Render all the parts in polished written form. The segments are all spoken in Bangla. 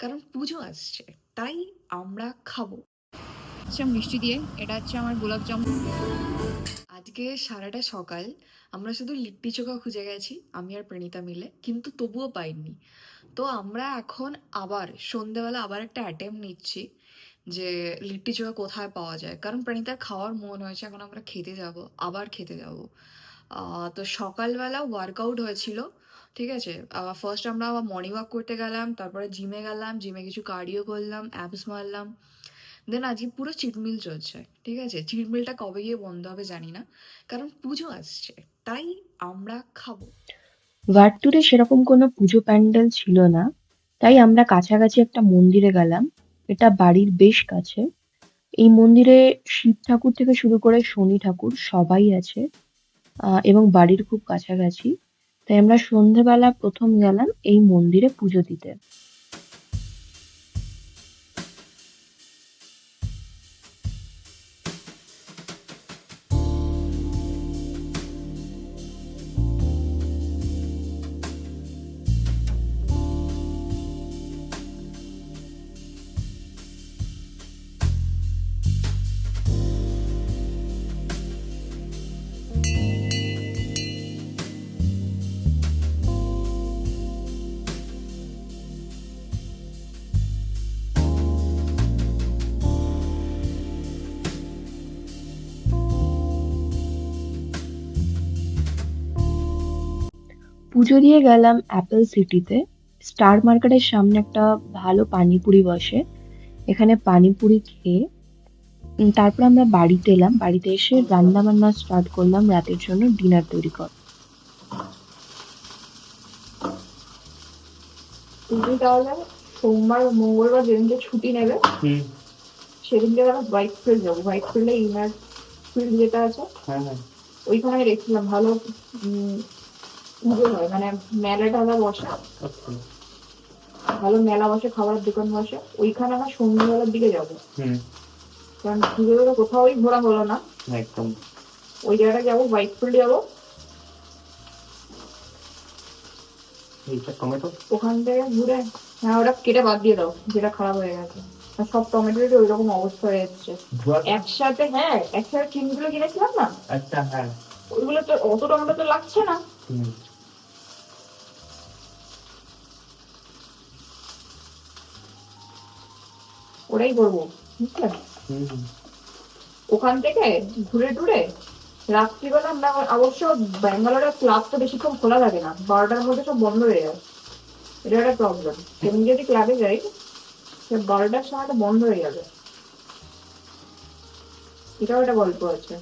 কারণ পুজো আসছে, তাই আমরা খাবো। হচ্ছে মিষ্টি দিয়ে। এটা হচ্ছে আমার গোলাপ জামুন। আজকে সারাটা সকাল আমরা শুধু লিট্টি চোখা খুঁজে গেছি, আমি আর প্রণীতা মিলে, কিন্তু তবুও পাইনি। তো আমরা এখন আবার সন্ধেবেলা আবার একটা অ্যাটেম্প নিচ্ছি যে লিট্টি চোখা কোথায় পাওয়া যায়, কারণ প্রণীতার খাওয়ার মন হয়েছে, এখন আমরা খেতে যাব, আবার খেতে যাব। তো সকালবেলা ওয়ার্কআউট হয়েছিল, ঠিক আছে। ফার্স্ট আমরা আবার মর্নিং ওয়াক করতে গেলাম, তারপরে জিমে গেলাম, জিমে কিছু কার্ডিও করলাম, অ্যাপস মারলাম। দেন আজকে পুরো চিটমিল চলছে, ঠিক আছে। চিটমিলটা কবে গিয়ে বন্ধ হবে জানি না, কারণ পুজো আসছে, তাই আমরা খাবো। ভাট্টুরে সেরকম কোনো পুজো প্যান্ডেল ছিল না, তাই আমরা কাছাকাছি একটা মন্দিরে গেলাম। এটা বাড়ির বেশ কাছে। এই মন্দিরে শিব ঠাকুর থেকে শুরু করে শনি ঠাকুর সবাই আছে, এবং বাড়ির খুব কাছাকাছি। তাই আমরা সন্ধেবেলা প্রথম গেলাম এই মন্দিরে পুজো দিতে। পুজো দিয়ে গেলাম অ্যাপেল সিটিতে। স্টার মার্কেটের সামনে একটা ভালো পানিপুরি বসে। এখানে পানিপুরি খেয়ে তারপর আমরা বাড়িতে এলাম। বাড়িতে এসে রান্না বান্না স্টার্ট করলাম রাতের জন্য ডিনার তৈরি করা। তুমি তাহলে সোমবার মঙ্গলবার যেদিনকে ছুটি নেবে সেদিনকে তাহলে হোয়াইট ফিল্ড যাবো। হোয়াইট ফিল্ডে ইনার ফিল্ড যেটা আছে ওইখানে দেখছিলাম ভালো পুজো হয়, মানে মেলা টেলা বসে, ভালো মেলা বসে, খাবারের দোকান বসে। ওইখানে আমরা সন্ধ্যেবেলার দিকে যাবো, কারণ পুজোগুলো কোথাওই ঘোরা হলো না। একদম। ওই জায়গাটা যাবো, হোয়াইট ফিল্ড যাবো। এইটা টমেটো ওখান থেকে ঘুরে, হ্যাঁ ওটা কেটে বাদ দিয়ে দাও, যেটা খারাপ হয়ে গেছে। আর সব টমেটোর ওই রকম অবস্থা হয়ে যাচ্ছে একসাথে। হ্যাঁ একসাথে চিংড়িগুলো কিনেছিলাম না, আচ্ছা, হ্যাঁ। ওইগুলো তো অত টমেটো তো লাগছে না। ওটাই করবো, বুঝলে। ওখান থেকে ঘুরে টুরে রাত্রিবেলা আমরা অবশ্য ব্যাঙ্গালোরের ক্লাব তো বেশিক্ষণ খোলা থাকে না, 12টার মধ্যে সব বন্ধ হয়ে যায়। এটা একটা প্রবলেম। তুমি যদি ক্লাবে যাই, সে 12টার সময় তো বন্ধ হয়ে যাবে। এটাও একটা গল্প আছে।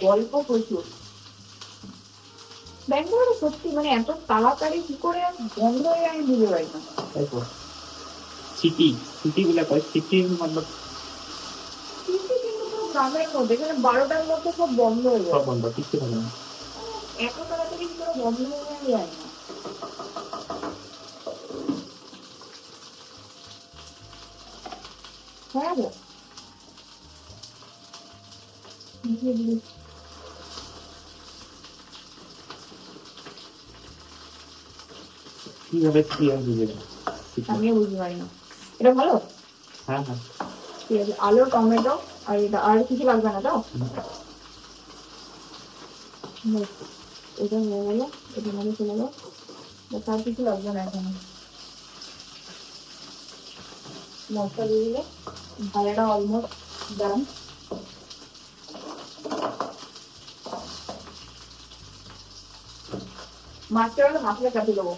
গল্প প্রচুর। ব্যাঙ্গালোরে সত্যি মানে এত তাড়াতাড়ি কি করে বন্ধ হয়ে যায় আমি বুঝতে পারি না। সিটি সিটি গুলা কয় সিটি মতলব কিন্তু পুরো গ্রামের মধ্যে, এখানে 12টার মধ্যে সব বন্ধ হয়ে সব যায়। বন্ধ, কিছু হবে না। এত তাড়াতাড়ি কি করে বন্ধ হয়ে যায় না। হ্যাঁ গো। কিভাবে কি আর বুঝে না। আমিও বুঝতে পারি না। এটা ভালো। হ্যাঁ, হ্যাঁ। ঠিক আছে, আলু টমেটো আর এটা, আর কিছু লাগবে না তো। এটা হয়ে গেল, এটা মধ্যে চলে গেল, তার কিছু লাগবে না এখানে। মশলা দিয়ে দিলে ভাজাটা অলমোস্ট ডান। মাছটা হলে মাছটা কাটি দেবো।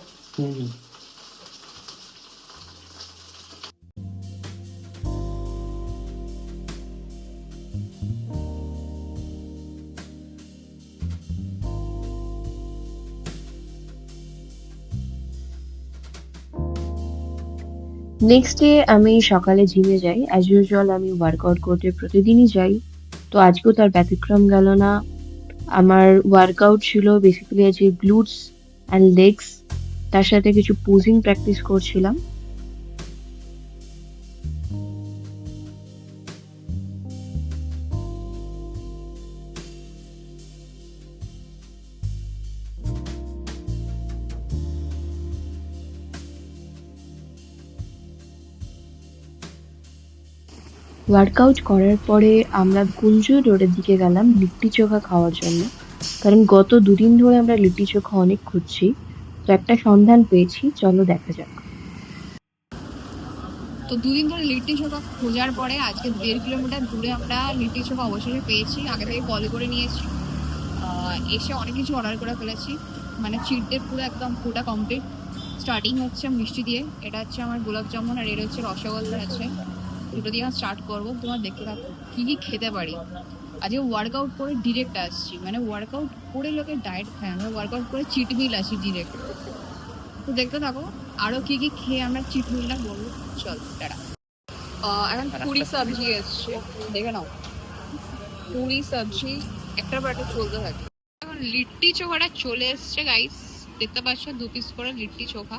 নেক্সট ডে আমি সকালে জিমে যাই। অ্যাজ ইউজুয়াল আমি ওয়ার্কআউট করতে প্রতিদিনই যাই, তো আজকেও তার ব্যতিক্রম গেল না। আমার ওয়ার্কআউট ছিল বেসিক্যালি আজকে গ্লুটস অ্যান্ড লেগস, তার সাথে কিছু পোজিং প্র্যাকটিস করছিলাম। ওয়ার্কআউট করার পরে আমরা কুঞ্জু রোডের দিকে গেলাম লিট্টি চোখা খাওয়ার জন্য। কারণ গত 2 দিন ধরে আমরা লিট্টি চোখা অনেক খুঁজছি। তো একটা সন্ধান পেয়েছি, চলো দেখা যাক। তো 2 দিন ধরে লিট্টি চোখা খোঁজার পরে আজকে 1.5 কিলোমিটার দূরে আমরা লিট্টি চোখা অবশেষে পেয়েছি। আগে থেকে কল করে নিয়েছি, এসে অনেক কিছু অর্ডার করে ফেলেছি। মানে চিট ডে পুরো একদম পুরোটা কমপ্লিট। স্টার্টিং হচ্ছে মিষ্টি দিয়ে, এটা হচ্ছে আমার গোলাপ জামুন, আর এটা হচ্ছে রসগোল্লা আছে। দুটো দিয়ে আমি স্টার্ট করবো, তোমার দেখতে থাকো কী কী খেতে পারি। আজকে ওয়ার্কআউট করে ডিরেক্ট আসছি, মানে ওয়ার্কআউট করে লোকে ডায়েট খায়, আমরা ওয়ার্কআউট করে চিট মিল আসি ডিরেক্ট। তো দেখতে থাকো আরও কী কী খেয়ে আমরা চিট মিলটা করবো। চল টাটা। এখন পুরি সবজি এসছে, দেখে নাও। পুরি সবজি একটার পর একটা চলতে থাকে। এখন লিট্টি চোখাটা চলে এসছে গাইস, দেখতে পাচ্ছ 2 পিস করে লিট্টি চোখা।